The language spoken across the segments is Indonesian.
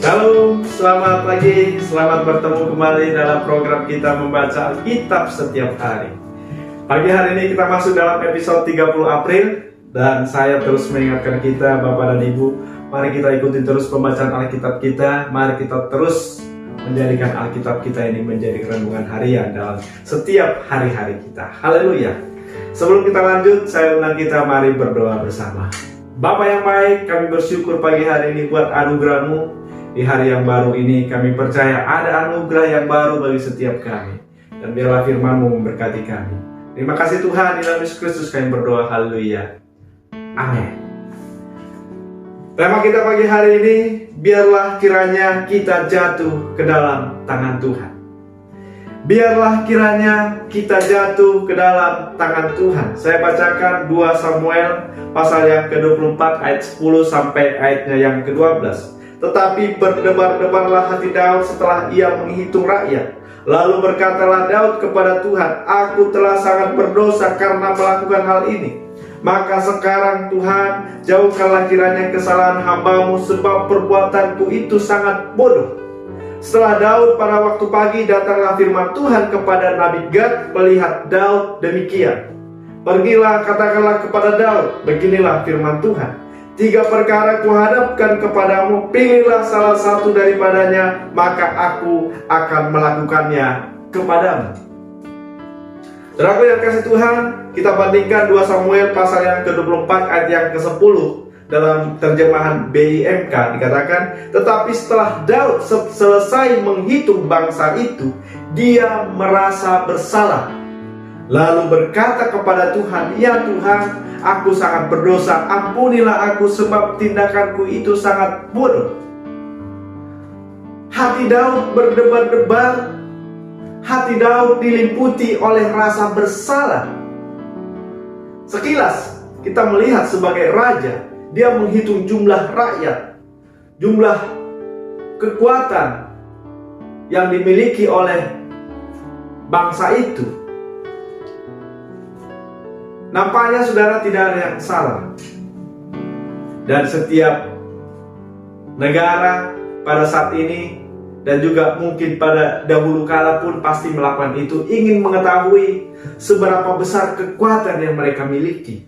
Shalom, selamat pagi, selamat bertemu kembali dalam program kita membaca Alkitab setiap hari. Pagi hari ini kita masuk dalam episode 30 April dan saya terus mengingatkan kita Bapak dan Ibu, mari kita ikuti terus pembacaan Alkitab kita, mari kita terus menjadikan Alkitab kita ini menjadi renungan harian dalam setiap hari-hari kita. Haleluya. Sebelum kita lanjut, saya undang kita mari berdoa bersama. Bapa yang baik, kami bersyukur pagi hari ini buat anugerah-Mu. Di hari yang baru ini kami percaya ada anugerah yang baru bagi setiap kami. Dan biarlah firman-Mu memberkati kami. Terima kasih Tuhan, di dalam Yesus Kristus kami berdoa, haleluya. Amin. Tema kita pagi hari ini, biarlah kiranya kita jatuh ke dalam tangan Tuhan. Biarlah kiranya kita jatuh ke dalam tangan Tuhan. Saya bacakan 2 Samuel pasal yang ke-24 ayat 10 sampai ayatnya yang ke-12. Tetapi berdebar-debarlah hati Daud setelah ia menghitung rakyat. Lalu berkatalah Daud kepada Tuhan, aku telah sangat berdosa karena melakukan hal ini. Maka sekarang Tuhan, jauhkanlah kiranya kesalahan hamba-Mu, sebab perbuatanku itu sangat bodoh. Setelah Daud pada waktu pagi, datanglah firman Tuhan kepada Nabi Gad melihat Daud demikian. Pergilah, katakanlah kepada Daud, beginilah firman Tuhan. 3 perkara kuhadapkan kepadamu, pilihlah salah satu daripadanya, maka aku akan melakukannya kepadamu. Saudaraku yang kasih Tuhan, kita bandingkan 2 Samuel pasal yang ke-24 ayat yang ke-10 dalam terjemahan BIMK dikatakan, tetapi setelah Daud selesai menghitung bangsa itu, dia merasa bersalah. Lalu berkata kepada Tuhan, ya Tuhan, aku sangat berdosa, ampunilah aku sebab tindakanku itu sangat bodoh. Hati Daud berdebar-debar, hati Daud diliputi oleh rasa bersalah. Sekilas kita melihat sebagai raja, dia menghitung jumlah rakyat, jumlah kekuatan yang dimiliki oleh bangsa itu. Nampaknya saudara tidak ada yang salah. Dan setiap negara pada saat ini dan juga mungkin pada dahulu kala pun pasti melakukan itu, ingin mengetahui seberapa besar kekuatan yang mereka miliki.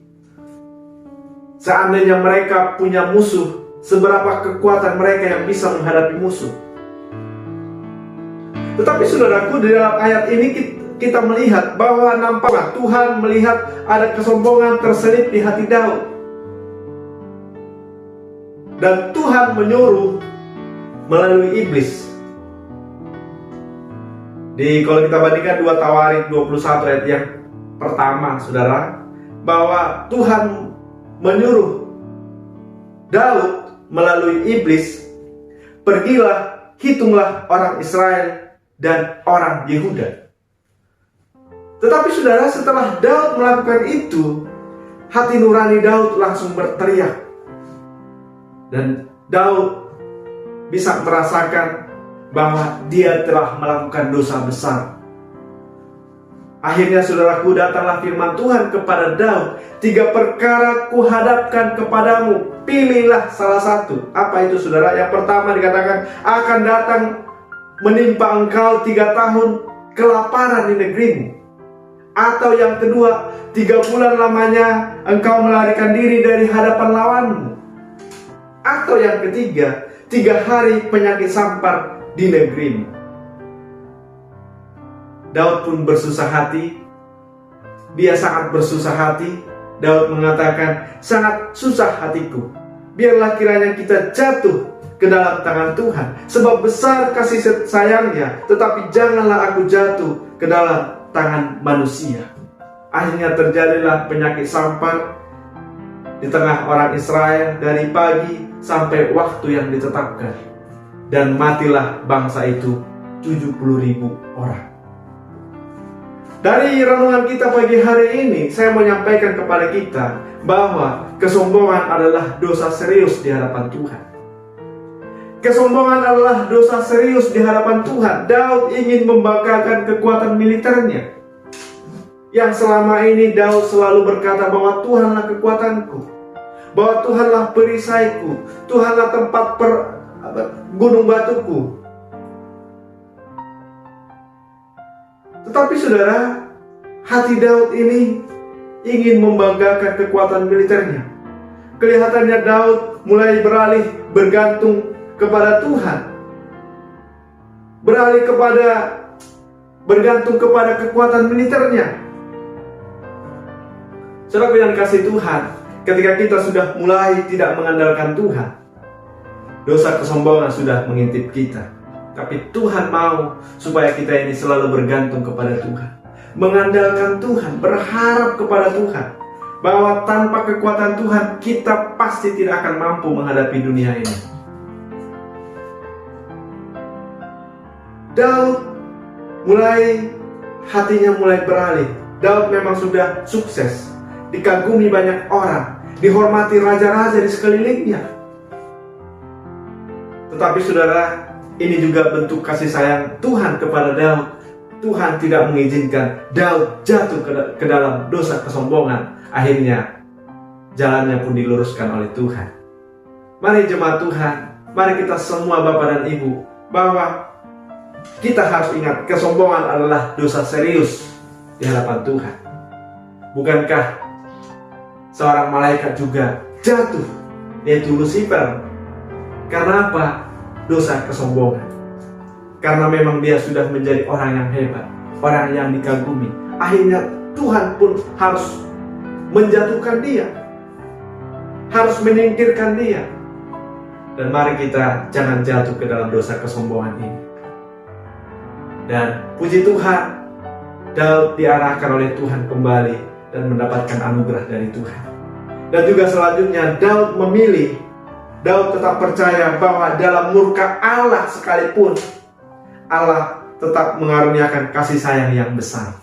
Seandainya mereka punya musuh, seberapa kekuatan mereka yang bisa menghadapi musuh. Tetapi saudaraku, di dalam ayat ini kita melihat bahwa nampaknya Tuhan melihat ada kesombongan terselip di hati Daud. Dan Tuhan menyuruh melalui iblis. Kalau kita bandingkan 2 Tawarik 21 ayat yang pertama, saudara, bahwa Tuhan menyuruh Daud melalui iblis, pergilah, hitunglah orang Israel dan orang Yehuda. Tetapi saudara, setelah Daud melakukan itu, hati nurani Daud langsung berteriak. Dan Daud bisa merasakan bahwa dia telah melakukan dosa besar. Akhirnya saudaraku, datanglah firman Tuhan kepada Daud, 3 perkara kuhadapkan kepadamu, pilihlah salah satu. Apa itu saudara? Yang pertama dikatakan, akan datang menimpa engkau 3 tahun kelaparan di negerimu. Atau yang kedua, 3 bulan lamanya engkau melarikan diri dari hadapan lawanmu. Atau yang ketiga, 3 hari penyakit sampar di negerimu. Daud pun bersusah hati. Dia sangat bersusah hati. Daud mengatakan, sangat susah hatiku. Biarlah kiranya kita jatuh ke dalam tangan Tuhan. Sebab besar kasih sayangnya, tetapi janganlah aku jatuh ke dalam tangan manusia. Akhirnya terjadilah penyakit sampar di tengah orang Israel dari pagi sampai waktu yang ditetapkan. Dan matilah bangsa itu 70.000 orang. Dari renungan kita pagi hari ini, saya mau menyampaikan kepada kita bahwa kesombongan adalah dosa serius di hadapan Tuhan. Kesombongan adalah dosa serius di hadapan Tuhan. Daud ingin membanggakan kekuatan militernya. Yang selama ini Daud selalu berkata bahwa Tuhanlah kekuatanku, bahwa Tuhanlah perisaiku, Tuhanlah tempat gunung batuku. Tetapi saudara, hati Daud ini ingin membanggakan kekuatan militernya. Kelihatannya Daud mulai beralih bergantung kepada Tuhan, bergantung kepada kekuatan militernya. Saudara yang kasih Tuhan, ketika kita sudah mulai tidak mengandalkan Tuhan, dosa kesombongan sudah mengintip kita. Tapi Tuhan mau supaya kita ini selalu bergantung kepada Tuhan, mengandalkan Tuhan, berharap kepada Tuhan, bahwa tanpa kekuatan Tuhan kita pasti tidak akan mampu menghadapi dunia ini. Daud hatinya mulai beralih. Daud memang sudah sukses, dikagumi banyak orang, dihormati raja-raja di sekelilingnya. Tetapi saudara, ini juga bentuk kasih sayang Tuhan kepada Daud. Tuhan tidak mengizinkan Daud jatuh ke dalam dosa kesombongan. Akhirnya jalannya pun diluruskan oleh Tuhan. Mari jemaat Tuhan, mari kita semua Bapak dan Ibu, bahwa kita harus ingat kesombongan adalah dosa serius di hadapan Tuhan. Bukankah seorang malaikat juga jatuh, yaitu Lucifer? Karena apa? Dosa kesombongan. Karena memang dia sudah menjadi orang yang hebat, orang yang dikagumi. Akhirnya Tuhan pun harus menjatuhkan dia, harus menyingkirkan dia. Dan mari kita jangan jatuh ke dalam dosa kesombongan ini. Dan puji Tuhan, Daud diarahkan oleh Tuhan kembali dan mendapatkan anugerah dari Tuhan. Dan juga selanjutnya Daud tetap percaya bahwa dalam murka Allah sekalipun, Allah tetap mengaruniakan kasih sayang yang besar.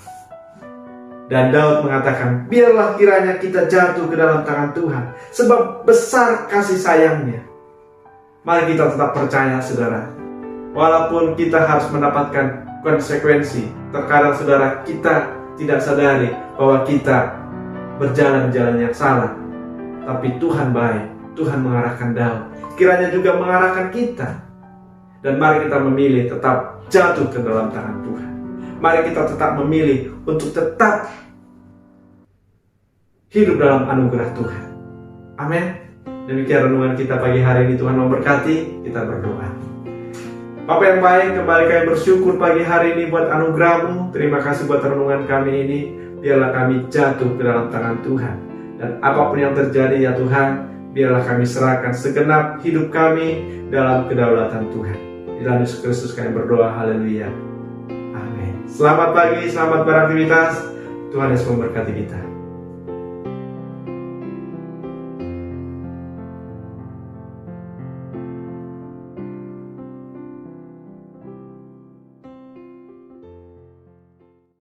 Dan Daud mengatakan, biarlah kiranya kita jatuh ke dalam tangan Tuhan, sebab besar kasih sayangnya. Mari kita tetap percaya saudara, walaupun kita harus mendapatkan konsekuensi. Terkadang saudara, kita tidak sadari bahwa kita berjalan jalan yang salah. Tapi Tuhan baik. Tuhan mengarahkan Daud, kiranya juga mengarahkan kita. Dan mari kita memilih tetap jatuh ke dalam tangan Tuhan. Mari kita tetap memilih untuk tetap hidup dalam anugerah Tuhan. Amin. Demikian renungan kita pagi hari ini. Tuhan memberkati. Kita berdoa. Bapa yang baik, kembali kami bersyukur pagi hari ini buat anugerah-Mu. Terima kasih buat renungan kami ini. Biarlah kami jatuh ke dalam tangan Tuhan. Dan apapun yang terjadi ya Tuhan, biarlah kami serahkan segenap hidup kami dalam kedaulatan Tuhan. Di dalam Yesus Kristus kami berdoa, haleluya. Amin. Selamat pagi, selamat beraktivitas. Tuhan Yesus memberkati kita.